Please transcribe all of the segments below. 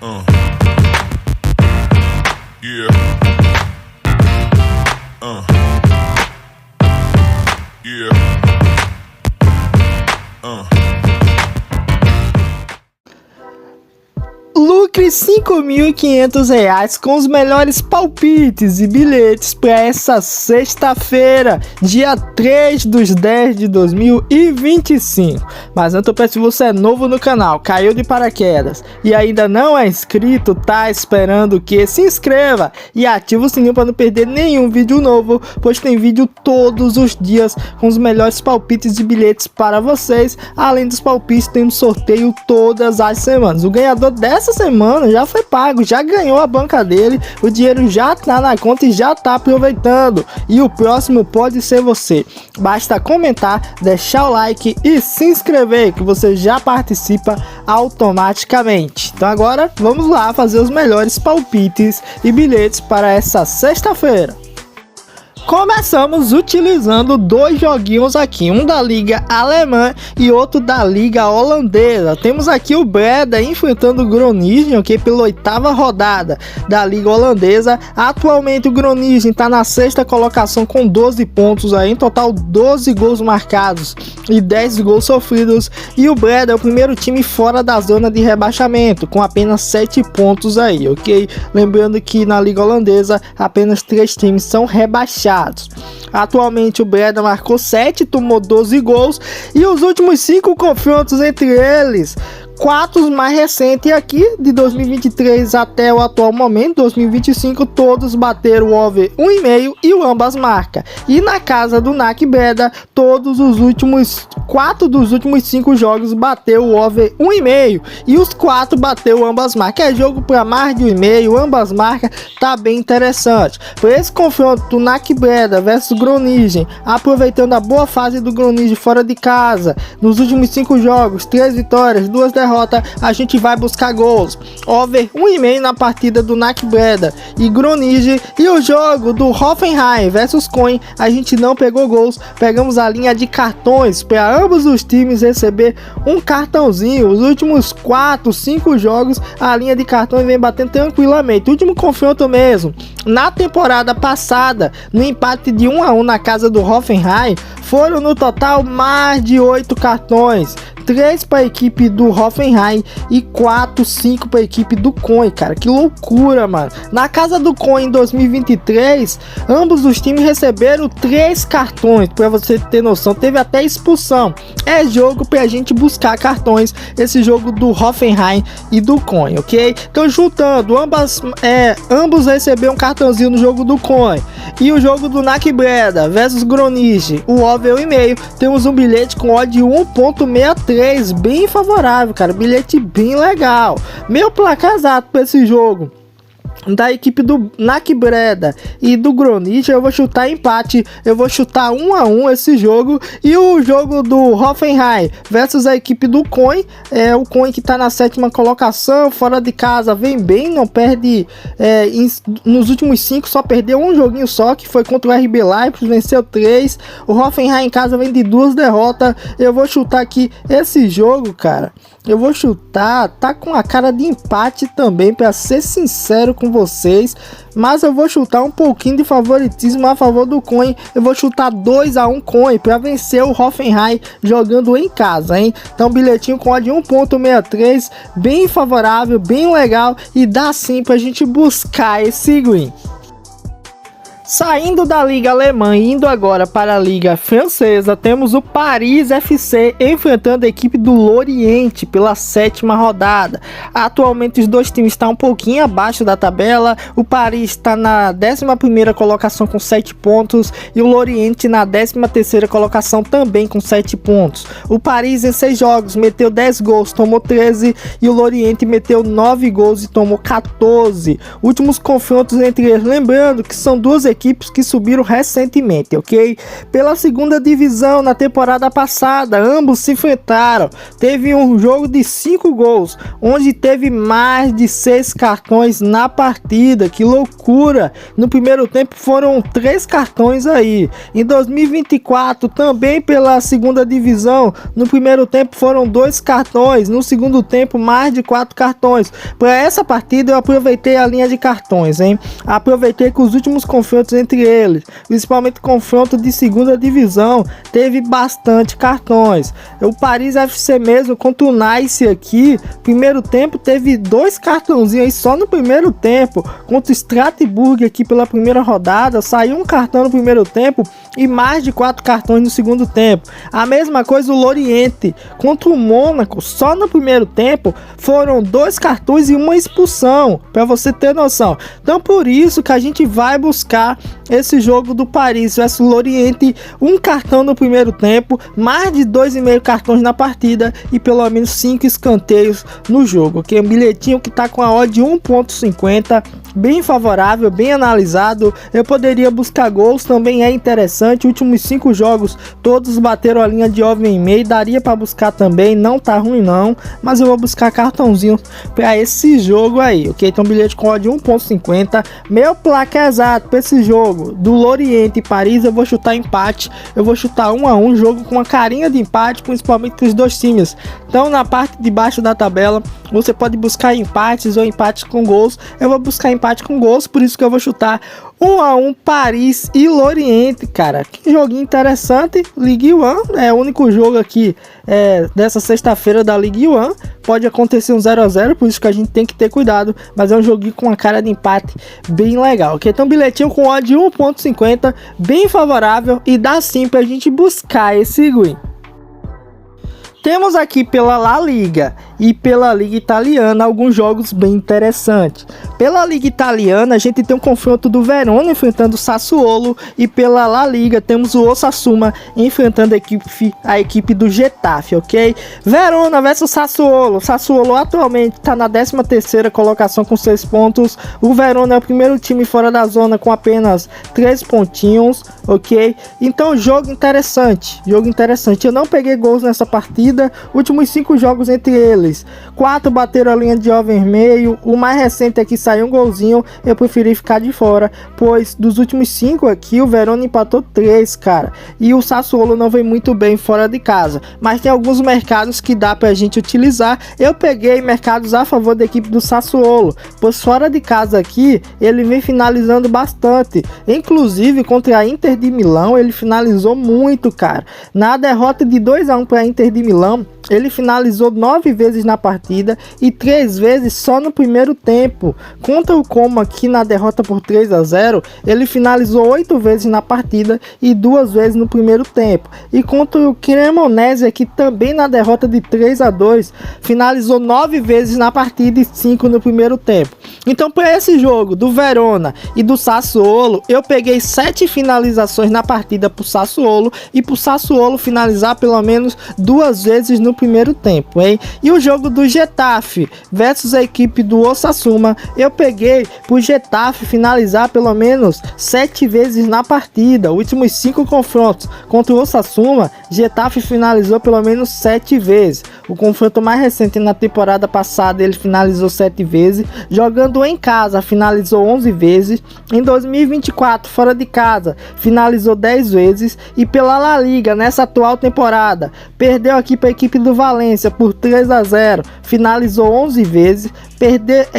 Yeah. Yeah. Lucre R$ 5.500 com os melhores palpites e bilhetes para essa sexta-feira, dia 3/10/2025. Mas antes eu peço, se você é novo no canal, caiu de paraquedas e ainda não é inscrito, tá esperando o quê? Se inscreva e ative o sininho para não perder nenhum vídeo novo, pois tem vídeo todos os dias com os melhores palpites e bilhetes para vocês. Além dos palpites, tem um sorteio todas as semanas. O ganhador dessa semana já foi pago, já ganhou a banca dele, o dinheiro já tá na conta e já tá aproveitando. E o próximo pode ser você. Basta comentar, deixar o like e se inscrever que você já participa automaticamente. Então agora vamos lá fazer os melhores palpites e bilhetes para essa sexta-feira. Começamos utilizando dois joguinhos aqui, um da Liga Alemã e outro da Liga Holandesa. Temos aqui o Breda enfrentando o Groningen, ok, pela 8ª rodada da Liga Holandesa. Atualmente o Groningen está na 6ª colocação com 12 pontos, aí, em total 12 gols marcados e 10 gols sofridos. E o Breda é o primeiro time fora da zona de rebaixamento, com apenas 7 pontos aí, ok? Lembrando que na Liga Holandesa apenas 3 times são rebaixados. Atualmente o Breda marcou 7, tomou 12 gols e os últimos 5 confrontos entre eles, 4 mais recentes aqui, de 2023 até o atual momento, 2025, todos bateram o over 1,5 e o ambas marca. E na casa do NAC Breda, todos os últimos 4 dos últimos 5 jogos bateu o over 1,5 e os 4 bateu ambas marca. É jogo para mais de 1,5, ambas marca, tá bem interessante. Por esse confronto do NAC Breda versus Groningen, aproveitando a boa fase do Groningen fora de casa, nos últimos 5 jogos, 3 vitórias, 2 derrotas, a gente vai buscar gols. Over 1,5 na partida do NAC Breda e Groningen. E o jogo do Hoffenheim versus Köln, a gente não pegou gols, pegamos a linha de cartões para ambos os times receber um cartãozinho. Os últimos 4, 5 jogos a linha de cartões vem batendo tranquilamente. O último confronto mesmo, na temporada passada, no empate de 1-1 na casa do Hoffenheim, foram no total mais de 8 cartões. 3 para a equipe do Hoffenheim e 4, 5 para a equipe do Köln, cara, que loucura, mano. Na casa do Köln em 2023, ambos os times receberam 3 cartões, para você ter noção, teve até expulsão. É jogo pra gente buscar cartões, esse jogo do Hoffenheim e do Köln, ok? Então juntando, ambos receberam um cartãozinho no jogo do Köln e o jogo do NAC Breda versus Groningen, o over 1,5, temos um bilhete com odd de 1,63, bem favorável, cara, bilhete bem legal. Meu placar exato para esse jogo da equipe do NAC Breda e do Groningen, eu vou chutar empate, eu vou chutar 1-1 esse jogo. E o jogo do Hoffenheim versus a equipe do Köln, o Köln que tá na 7ª colocação, fora de casa, vem bem, não perde, nos últimos 5 só perdeu um joguinho só, que foi contra o RB Leipzig, venceu 3. O Hoffenheim em casa vem de 2 derrotas. Eu vou chutar aqui esse jogo, cara, eu vou chutar, tá com a cara de empate também, para ser sincero com vocês, mas eu vou chutar um pouquinho de favoritismo a favor do Köln. Eu vou chutar 2-1 Köln para vencer o Hoffenheim jogando em casa, hein? Então bilhetinho com odd 1,63, bem favorável, bem legal, e dá sim pra gente buscar esse green. Saindo da Liga Alemã e indo agora para a Liga Francesa, temos o Paris FC enfrentando a equipe do Lorient pela 7ª rodada. Atualmente os dois times estão um pouquinho abaixo da tabela. O Paris está na 11ª colocação com 7 pontos e o Lorient na 13ª colocação também com 7 pontos. O Paris em 6 jogos meteu 10 gols, tomou 13, e o Lorient meteu 9 gols e tomou 14. Últimos confrontos entre eles, lembrando que são duas equipes equipes que subiram recentemente, ok? Pela segunda divisão na temporada passada, ambos se enfrentaram. Teve um jogo de 5 gols, onde teve mais de 6 cartões na partida. Que loucura! No primeiro tempo foram 3 cartões aí. Em 2024, também pela segunda divisão, no primeiro tempo foram 2 cartões, no segundo tempo mais de 4 cartões. Para essa partida eu aproveitei a linha de cartões, hein? Aproveitei que os últimos confrontos entre eles, principalmente confronto de segunda divisão, teve bastante cartões. O Paris FC mesmo contra o Nice aqui, primeiro tempo teve 2 cartãozinhos aí só no primeiro tempo. Contra o Strasbourg aqui pela primeira rodada, saiu um cartão no primeiro tempo e mais de 4 cartões no segundo tempo. A mesma coisa o Lorient contra o Mônaco, só no primeiro tempo foram 2 cartões e uma expulsão, para você ter noção. Então por isso que a gente vai buscar esse jogo do Paris vs Lorient, um cartão no primeiro tempo, mais de 2,5 cartões na partida e pelo menos 5 escanteios no jogo, que é um bilhetinho que tá com a odd de 1.50, bem favorável, bem analisado. Eu poderia buscar gols, também é interessante. Últimos 5 jogos todos bateram a linha de over em meio, daria para buscar também, não tá ruim não, mas eu vou buscar cartãozinho para esse jogo aí, ok? Então bilhete com odd de 1.50, meu placar exato para esse jogo do Lorient e Paris, eu vou chutar empate, eu vou chutar 1-1, jogo com uma carinha de empate, principalmente com os dois times. Então na parte de baixo da tabela você pode buscar empates ou empates com gols. Eu vou buscar empate com gols, por isso que eu vou chutar 1-1 Paris e Lorient, cara. Que joguinho interessante. Ligue 1 é o único jogo aqui dessa sexta-feira da Ligue 1. Pode acontecer um 0-0, por isso que a gente tem que ter cuidado, mas é um joguinho com uma cara de empate bem legal, ok? Então bilhetinho com odd de 1.50, bem favorável, e dá sim pra gente buscar esse win. Temos aqui pela La Liga e pela Liga Italiana alguns jogos bem interessantes. Pela Liga Italiana a gente tem um confronto do Verona enfrentando o Sassuolo, e pela La Liga temos o Osasuna enfrentando a equipe do Getafe, ok? Verona versus Sassuolo. Sassuolo atualmente está na 13ª colocação com 6 pontos. O Verona é o primeiro time fora da zona com apenas 3 pontinhos, ok? Então jogo interessante, Eu não peguei gols nessa partida. Últimos 5 jogos entre eles, 4 bateram a linha de over meio. O mais recente aqui saiu um golzinho, eu preferi ficar de fora, pois dos últimos 5 aqui o Verona empatou 3, cara, e o Sassuolo não vem muito bem fora de casa, mas tem alguns mercados que dá pra gente utilizar. Eu peguei mercados a favor da equipe do Sassuolo, pois fora de casa aqui ele vem finalizando bastante, inclusive contra a Inter de Milão ele finalizou muito, cara. Na derrota de 2-1 para a Inter de Milão, ele finalizou 9 vezes na partida e 3 vezes só no primeiro tempo. Contra o Como aqui na derrota por 3-0, ele finalizou 8 vezes na partida e 2 vezes no primeiro tempo. E contra o Cremonese aqui também na derrota de 3-2, finalizou 9 vezes na partida e 5 no primeiro tempo. Então para esse jogo do Verona e do Sassuolo, eu peguei 7 finalizações na partida para o Sassuolo, e para o Sassuolo finalizar pelo menos 2 vezes no primeiro tempo, hein? E o jogo do Getafe versus a equipe do Osasuna, eu peguei pro Getafe finalizar pelo menos 7 vezes na partida. Últimos 5 confrontos contra o Osasuna, Getafe finalizou pelo menos 7 vezes. O confronto mais recente na temporada passada ele finalizou 7 vezes, jogando em casa finalizou 11 vezes, em 2024 fora de casa finalizou 10 vezes, e pela La Liga nessa atual temporada perdeu aqui para a equipe do Valência por 3-0, finalizou 11 vezes,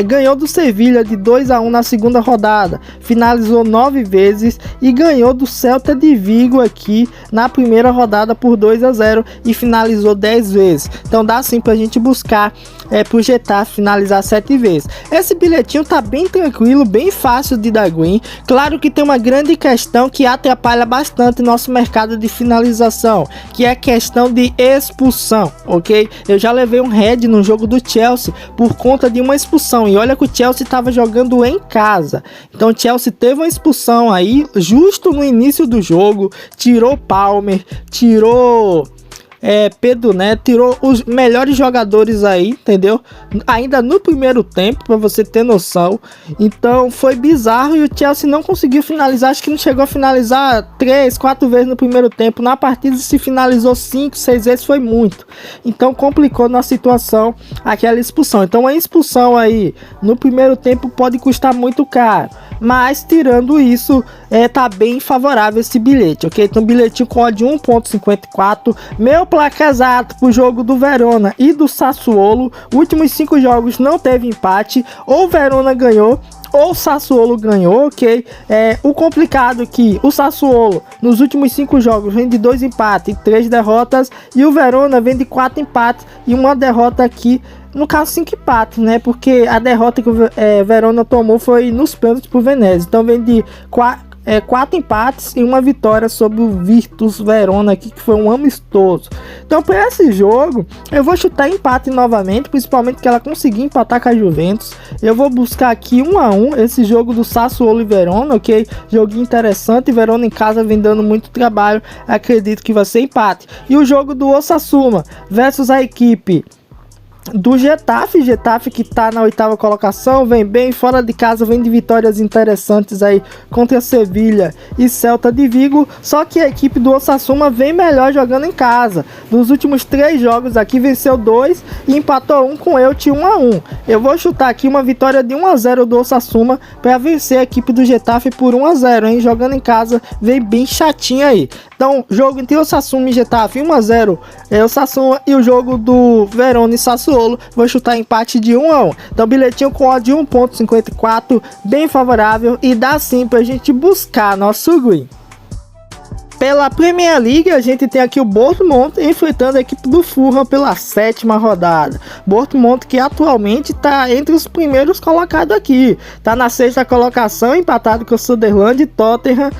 ganhou do Sevilha de 2-1 na segunda rodada, finalizou 9 vezes, e ganhou do Celta de Vigo aqui na primeira rodada por 2-0 e finalizou 10 vezes. Então dá sim pra gente buscar pro Getafe finalizar 7 vezes. Esse bilhetinho tá bem tranquilo, bem fácil de dar win. Claro que tem uma grande questão que atrapalha bastante nosso mercado de finalização, que é a questão de expulsão, ok? Eu já levei um head no jogo do Chelsea por conta de uma expulsão, e olha que o Chelsea estava jogando em casa. Então o Chelsea teve uma expulsão aí justo no início do jogo, tirou Palmer, tirou Pedro Neto tirou os melhores jogadores aí, entendeu? Ainda no primeiro tempo, para você ter noção. Então foi bizarro e o Chelsea não conseguiu finalizar. Acho que não chegou a finalizar 3, 4 vezes no primeiro tempo. Na partida se finalizou 5, 6 vezes, foi muito. Então complicou na situação aquela expulsão. Então a expulsão aí no primeiro tempo pode custar muito caro. Mas tirando isso, tá bem favorável esse bilhete, ok? Então bilhetinho com odd 1.54. Meu placar exato pro jogo do Verona e do Sassuolo. Últimos 5 jogos não teve empate. Ou o Verona ganhou ou o Sassuolo ganhou, ok? O complicado é que o Sassuolo nos últimos 5 jogos vem de 2 empates e 3 derrotas. E o Verona vem de 4 empates e uma derrota aqui. No caso 5 empates, né? Porque a derrota que o Verona tomou foi nos pênaltis pro Venezia. Então vem de 4 empates e uma vitória sobre o Virtus Verona aqui, que foi um amistoso. Então para esse jogo eu vou chutar empate novamente, principalmente que ela conseguiu empatar com a Juventus. Eu vou buscar aqui 1-1 esse jogo do Sassuolo e Verona, ok? Joguinho interessante, Verona em casa vem dando muito trabalho, acredito que vai ser empate. E o jogo do Osasuna versus a equipe do Getafe que tá na 8ª colocação, vem bem, fora de casa vem de vitórias interessantes aí contra Sevilha e Celta de Vigo, só que a equipe do Osasuna vem melhor jogando em casa. Nos últimos 3 jogos aqui venceu 2 e empatou 1 com o Elche 1-1. Eu vou chutar aqui uma vitória de 1-0 do Osasuna para vencer a equipe do Getafe por 1-0, hein? Jogando em casa vem bem chatinho aí. Então, jogo entre Osasuna e Getafe 1-0 o Osasuna, e o jogo do Verona e Sassuolo vou chutar empate de 1-1. Então bilhetinho com odd 1.54, bem favorável e dá sim pra gente buscar nosso green. Pela Premier League, a gente tem aqui o Bournemouth enfrentando a equipe do Fulham pela 7ª rodada. Bournemouth que atualmente está entre os primeiros colocados aqui. Está na 6ª colocação, empatado com o Sunderland e Tottenham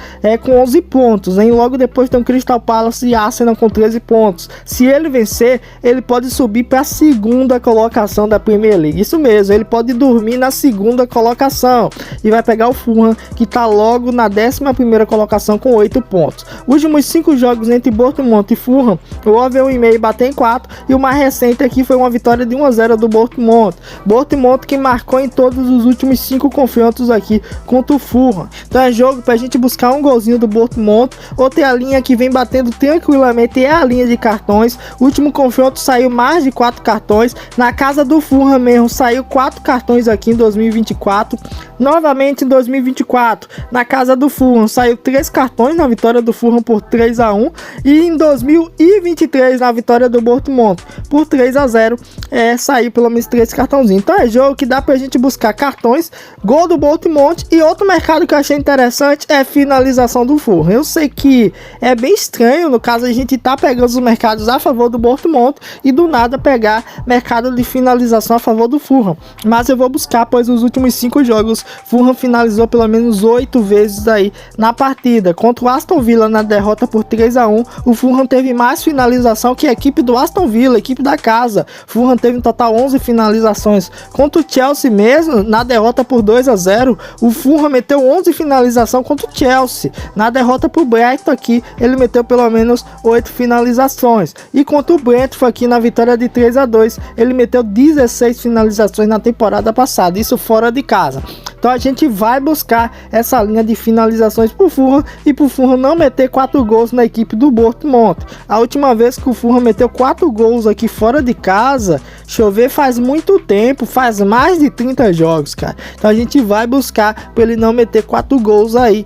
com 11 pontos. Hein? Logo depois tem o Crystal Palace e Arsenal com 13 pontos. Se ele vencer, ele pode subir para a 2ª colocação da Premier League. Isso mesmo, ele pode dormir na 2ª colocação. E vai pegar o Fulham, que está logo na 11ª colocação com 8 pontos. Últimos 5 jogos entre Bournemouth e Fulham, o over 1,5 bateu em 4 e o mais recente aqui foi uma vitória de 1-0 do Bournemouth. Bournemouth que marcou em todos os últimos 5 confrontos aqui contra o Fulham. Então é jogo pra gente buscar um golzinho do Bournemouth. Outra linha que vem batendo tranquilamente é a linha de cartões. O último confronto saiu mais de 4 cartões. Na casa do Fulham mesmo saiu 4 cartões aqui em 2024. Novamente em 2024, na casa do Fulham saiu 3 cartões na vitória do Fulham por 3-1, e em 2023 na vitória do Bournemouth por 3-0 saiu pelo menos 3 cartãozinhos. Então é jogo que dá pra gente buscar cartões, gol do Bournemouth. E outro mercado que eu achei interessante é finalização do Fulham. Eu sei que é bem estranho, no caso a gente tá pegando os mercados a favor do Bournemouth e do nada pegar mercado de finalização a favor do Fulham, mas eu vou buscar, pois os últimos 5 jogos Fulham finalizou pelo menos 8 vezes aí na partida. Contra o Aston Villa na derrota por 3-1, o Fulham teve mais finalização que a equipe do Aston Villa, a equipe da casa. Fulham teve em total 11 finalizações. Contra o Chelsea mesmo, na derrota por 2-0, o Fulham meteu 11 finalizações contra o Chelsea. Na derrota por Brighton aqui, ele meteu pelo menos 8 finalizações. E contra o Brentford aqui na vitória de 3-2, ele meteu 16 finalizações na temporada passada, isso fora de casa. Então a gente vai buscar essa linha de finalizações pro Fulham e pro Fulham não meter 4 gols na equipe do Bournemouth. A última vez que o Fulham meteu 4 gols aqui fora de casa, chover faz muito tempo, faz mais de 30 jogos, cara. Então a gente vai buscar para ele não meter 4 gols aí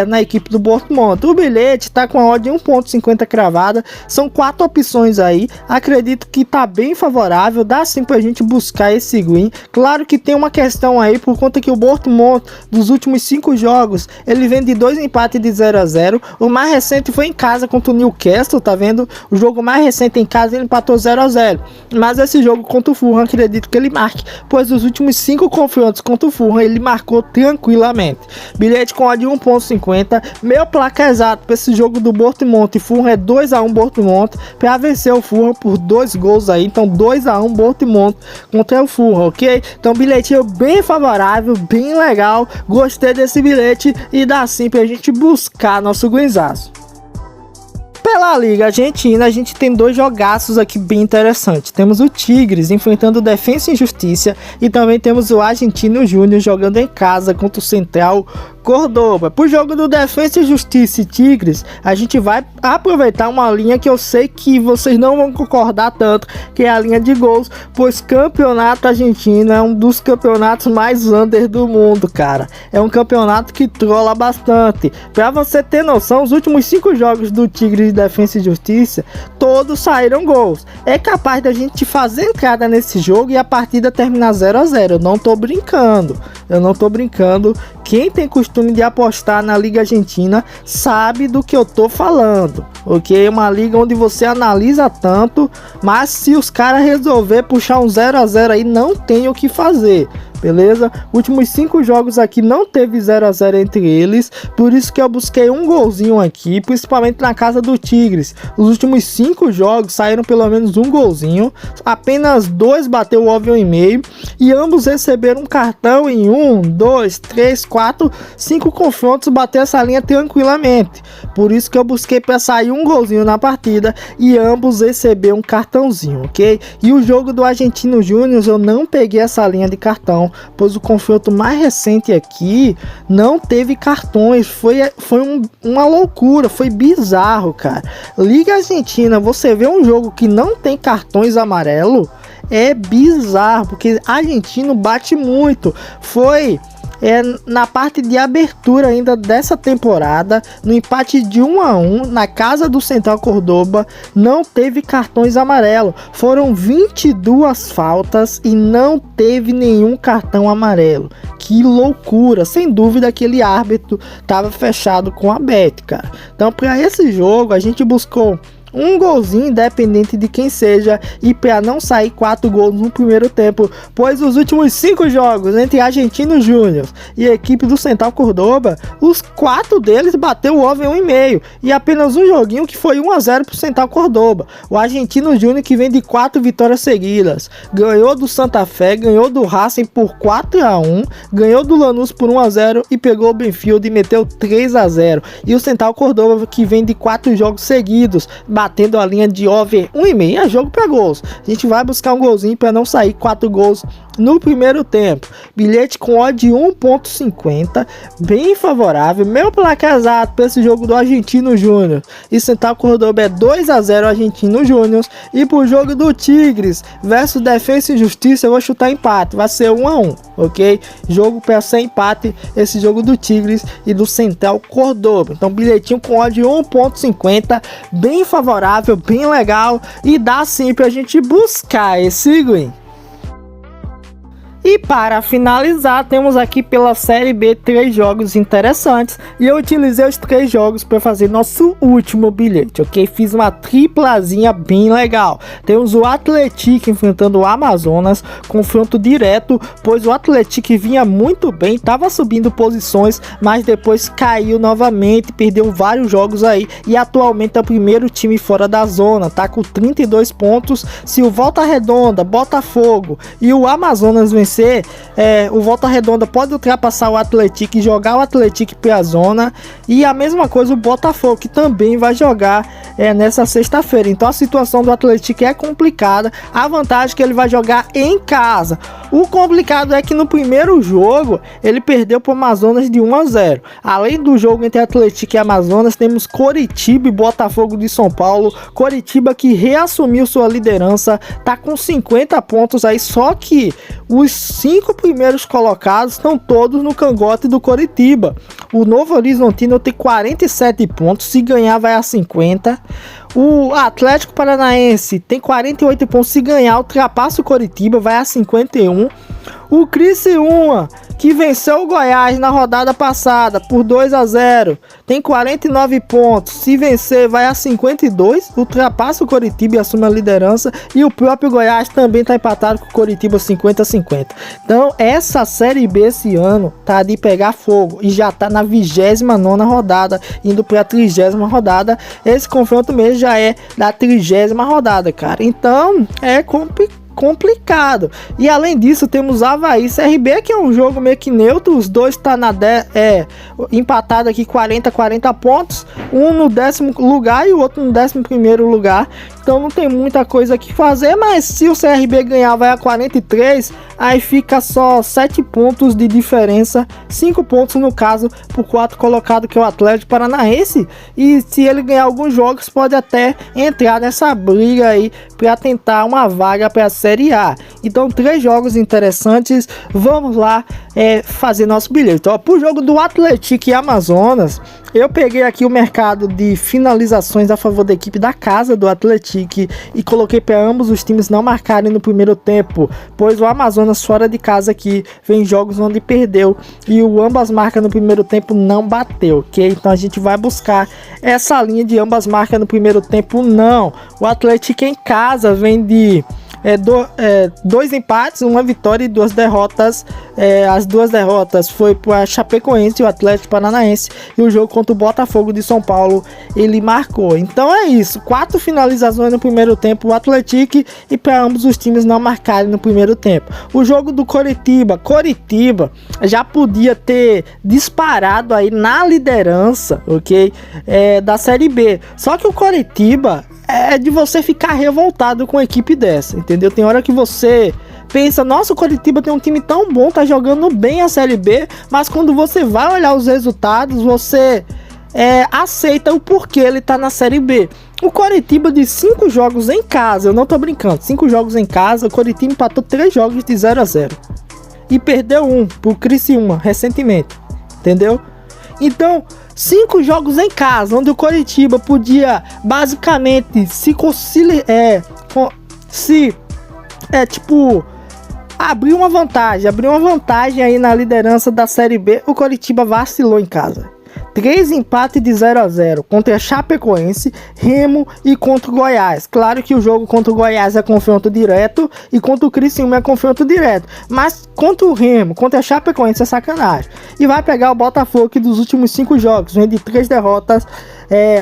na equipe do Bournemouth. O bilhete tá com a odd de 1.50 cravada, são 4 opções aí. Acredito que tá bem favorável, dá sim pra gente buscar esse green. Claro que tem uma questão aí, por conta que o Bournemouth dos últimos 5 jogos, ele vem de 2 empates de 0-0. O mais recente foi em casa contra o Newcastle, tá vendo? O jogo mais recente em casa ele empatou 0-0. Mas esse jogo contra o Fulham, acredito que ele marque, pois os últimos 5 confrontos contra o Fulham ele marcou tranquilamente. Bilhete com odd de 1.50. Meu placar exato para esse jogo do Bournemouth e Fulham é 2-1 Bournemouth, para vencer o Fulham por 2 gols aí. Então 2-1 Bournemouth contra o Fulham, ok? Então bilhetinho bem favorável, bem legal. Gostei desse bilhete e dá sim pra gente buscar nosso guinzaço. pela Liga Argentina, a gente tem dois jogaços aqui bem interessantes. Temos o Tigres enfrentando o Defensa e Justiça e também temos o Argentino Júnior jogando em casa contra o Central Córdoba. Pro jogo do Defensa e Justiça e Tigres, a gente vai aproveitar uma linha que eu sei que vocês não vão concordar tanto, que é a linha de gols, pois campeonato argentino é um dos campeonatos mais under do mundo, cara. É um campeonato que trola bastante. Pra você ter noção, os últimos 5 jogos do Tigres de Defensa e Justiça, todos saíram gols. É capaz da gente fazer entrada nesse jogo e a partida terminar 0 a 0. Eu não tô brincando. Quem tem costume de apostar na Liga Argentina sabe do que eu tô falando, ok? É uma liga onde você analisa tanto, mas se os caras resolver puxar um 0 a 0 aí, não tem o que fazer. Beleza? Últimos 5 jogos aqui não teve 0 a 0 entre eles, por isso que eu busquei um golzinho aqui, principalmente na casa do Tigres. Os últimos 5 jogos saíram pelo menos um golzinho, apenas 2 bateu o over 1,5 e ambos receberam um cartão em 1, 2, 3, 4, 5 confrontos, bater essa linha tranquilamente. Por isso que eu busquei para sair um golzinho na partida e ambos receberam um cartãozinho, ok? E o jogo do Argentino Júnior eu não peguei essa linha de cartão, pois o confronto mais recente aqui não teve cartões. Foi uma loucura, foi bizarro, cara. Liga Argentina, você vê um jogo que não tem cartões amarelo, é bizarro, porque argentino bate muito. Foi na parte de abertura ainda dessa temporada, no empate de 1 a 1 na casa do Central Córdoba, não teve cartões amarelos. Foram 22 faltas e não teve nenhum cartão amarelo. Que loucura, sem dúvida aquele árbitro estava fechado com a bet, cara. Então para esse jogo a gente buscou um golzinho independente de quem seja e para não sair 4 gols no primeiro tempo, pois os últimos 5 jogos entre Argentino Júnior e a equipe do Central Córdoba, os 4 deles bateu o over 1,5 e apenas um joguinho que foi 1 a 0 para o Central Córdoba. O Argentino Júnior, que vem de 4 vitórias seguidas, ganhou do Santa Fé, ganhou do Racing por 4 a 1, ganhou do Lanús por 1 a 0 e pegou o Benfield e meteu 3 a 0. E o Central Córdoba, que vem de 4 jogos seguidos, batendo a linha de over 1,5, é jogo para gols. A gente vai buscar um golzinho para não sair 4 gols no primeiro tempo. Bilhete com odd de 1.50, bem favorável. Meu placar exato para esse jogo do Argentino Júnior e Central Córdoba é 2 a 0 Argentino Júnior. E pro jogo do Tigres versus Defensa e Justiça eu vou chutar empate, vai ser 1 a 1, ok? Jogo para ser empate, esse jogo do Tigres e do Central Córdoba. Então bilhetinho com odd de 1.50, bem favorável, bem legal e dá sim pra gente buscar esse win. E para finalizar, temos aqui pela Série B 3 jogos interessantes e eu utilizei os 3 jogos para fazer nosso último bilhete, ok? Fiz uma triplazinha bem legal. Temos o Atlético enfrentando o Amazonas, confronto direto, pois o Atlético vinha muito bem, estava subindo posições, mas depois caiu novamente, perdeu vários jogos aí e atualmente é o primeiro time fora da zona, tá com 32 pontos. Se o Volta Redonda, Botafogo e o Amazonas vencer, o Volta Redonda pode ultrapassar o Atlético e jogar o Atlético para a zona, e a mesma coisa o Botafogo, que também vai jogar nessa sexta-feira. Então a situação do Atlético é complicada, a vantagem é que ele vai jogar em casa. O complicado é que no primeiro jogo ele perdeu para o Amazonas de 1 a 0. Além do jogo entre Atlético e Amazonas, temos Coritiba e Botafogo de São Paulo. Coritiba que reassumiu sua liderança, tá com 50 pontos aí, só que os 5 primeiros colocados estão todos no cangote do Coritiba. O Novo Horizontino tem 47 pontos, se ganhar vai a 50. O Atlético Paranaense tem 48 pontos, se ganhar ultrapassa o Coritiba, vai a 51. O Criciúma, que venceu o Goiás na rodada passada por 2 a 0, tem 49 pontos, se vencer vai a 52, ultrapassa o Coritiba e assume a liderança. E o próprio Goiás também está empatado com o Coritiba 50 a 50. Então essa Série B esse ano tá de pegar fogo e já tá na 29ª rodada, indo para a 30ª rodada. Esse confronto mesmo já é da 30ª rodada, cara. Então é complicado. complicado. E além disso, temos Avaí e CRB, que é um jogo meio que neutro. Os dois tá empatado aqui 40 pontos, um no 10º lugar e o outro no 11º lugar. Então não tem muita coisa que fazer, mas se o CRB ganhar vai a 43, aí fica só 7 pontos de diferença, 5 pontos no caso pro 4 colocado, que é o Atlético Paranaense, e se ele ganhar alguns jogos pode até entrar nessa briga aí para tentar uma vaga para a Série A. Então 3 jogos interessantes, vamos lá fazer nosso bilhete. Então, pro jogo do Atlético e Amazonas, eu peguei aqui o mercado de finalizações a favor da equipe da casa do Atlético e coloquei para ambos os times não marcarem no primeiro tempo, pois o Amazonas fora de casa aqui vem jogos onde perdeu e o ambas marcas no primeiro tempo não bateu, ok? Então a gente vai buscar essa linha de ambas marcas no primeiro tempo não. O Atlético em casa vem de 2 empates, 1 vitória e 2 derrotas. As 2 derrotas foi para Chapecoense e o Atlético Paranaense, e o jogo contra o Botafogo de São Paulo ele marcou. Então é isso, 4 finalizações no primeiro tempo o Atlético, e para ambos os times não marcarem no primeiro tempo. O jogo do Coritiba já podia ter disparado aí na liderança, ok? Da Série B, só que o Coritiba é de você ficar revoltado com a equipe dessa, entendeu? Tem hora que você pensa, nossa, o Coritiba tem um time tão bom, tá jogando bem a Série B, mas quando você vai olhar os resultados, você aceita o porquê ele tá na Série B. O Coritiba de 5 jogos em casa, eu não tô brincando, 5 jogos em casa, o Coritiba empatou 3 jogos de 0-0 e perdeu 1 pro Criciúma recentemente, entendeu? Então, 5 jogos em casa, onde o Coritiba podia basicamente abrir uma vantagem aí na liderança da Série B, o Coritiba vacilou em casa. 3 empates de 0-0 contra a Chapecoense, Remo e contra o Goiás. Claro que o jogo contra o Goiás é confronto direto e contra o Criciúma é confronto direto, mas contra o Remo, contra a Chapecoense é sacanagem. E vai pegar o Botafogo, que dos últimos 5 jogos vem de 3 derrotas.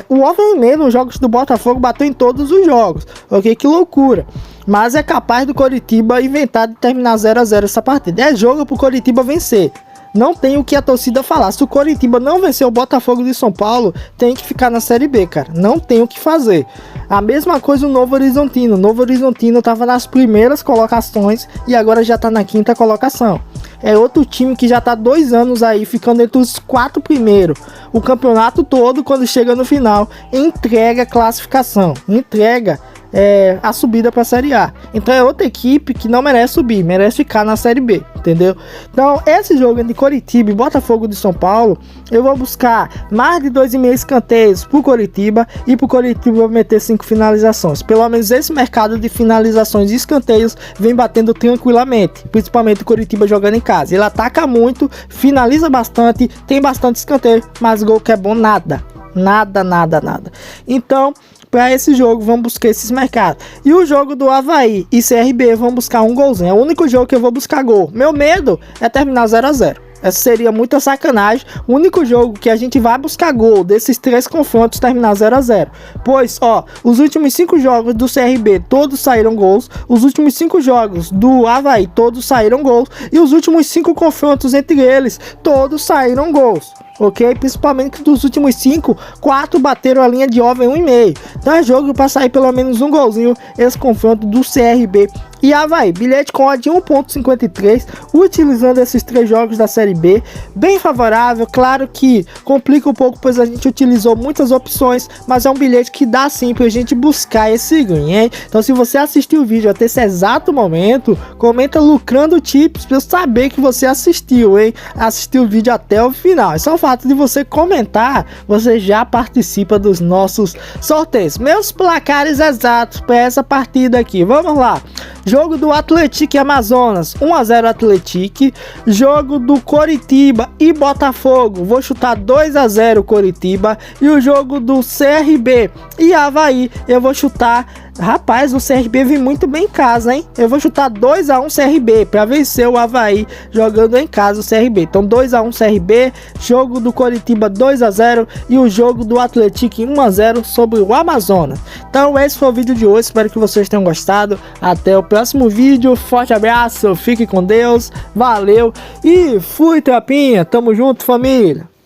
O Alvin mesmo, nos jogos do Botafogo, bateu em todos os jogos, ok? Que loucura. Mas é capaz do Coritiba inventar de terminar 0-0 essa partida. É jogo pro Coritiba vencer. Não tem o que a torcida falar. Se o Coritiba não vencer o Botafogo de São Paulo, tem que ficar na Série B, cara. Não tem o que fazer. A mesma coisa o Novo Horizontino. O Novo Horizontino estava nas primeiras colocações e agora já está na 5ª colocação. É outro time que já está 2 anos aí, ficando entre os 4 primeiros. O campeonato todo, quando chega no final, entrega classificação. Entrega a subida para a Série A. Então é outra equipe que não merece subir, merece ficar na Série B, entendeu? Então esse jogo de Coritiba e Botafogo de São Paulo, eu vou buscar mais de 2,5 escanteios pro Coritiba, e pro Coritiba vou meter 5 finalizações. Pelo menos esse mercado de finalizações e escanteios vem batendo tranquilamente, principalmente o Coritiba jogando em casa. Ele ataca muito, finaliza bastante, tem bastante escanteio, mas gol que é bom nada. Então, para esse jogo, vamos buscar esses mercados. E o jogo do Avaí e CRB, vamos buscar um golzinho. É o único jogo que eu vou buscar gol. Meu medo é terminar 0-0. Essa seria muita sacanagem. O único jogo que a gente vai buscar gol desses 3 confrontos terminar 0-0. Pois, os últimos 5 jogos do CRB todos saíram gols. Os últimos 5 jogos do Avaí todos saíram gols. E os últimos 5 confrontos entre eles todos saíram gols. Ok? Principalmente dos últimos 5, 4 bateram a linha de over 1,5. Então é jogo para sair pelo menos um golzinho esse confronto do CRB e Avaí. Bilhete com odd de 1.53, utilizando esses 3 jogos da Série B, bem favorável. Claro que complica um pouco, pois a gente utilizou muitas opções, mas é um bilhete que dá sim pra gente buscar esse ganho, hein? Então se você assistiu o vídeo até esse exato momento, comenta lucrando tips pra eu saber que você assistiu, hein? Assistiu o vídeo até o final. É só o fato de você comentar, você já participa dos nossos sorteios. Meus placares exatos para essa partida aqui, vamos lá. Jogo do Atlético e Amazonas, 1-0 Atlético. Jogo do Coritiba e Botafogo, vou chutar 2-0 Coritiba. E o jogo do CRB e Avaí, eu vou chutar Rapaz, o CRB vem muito bem em casa, hein? Eu vou chutar 2-1 CRB para vencer o Avaí jogando em casa o CRB. Então 2-1 CRB, jogo do Coritiba 2-0 e o jogo do Atlético 1-0 sobre o Amazonas. Então esse foi o vídeo de hoje, espero que vocês tenham gostado. Até o próximo vídeo, forte abraço, fique com Deus, valeu e fui, tropinha, tamo junto, família.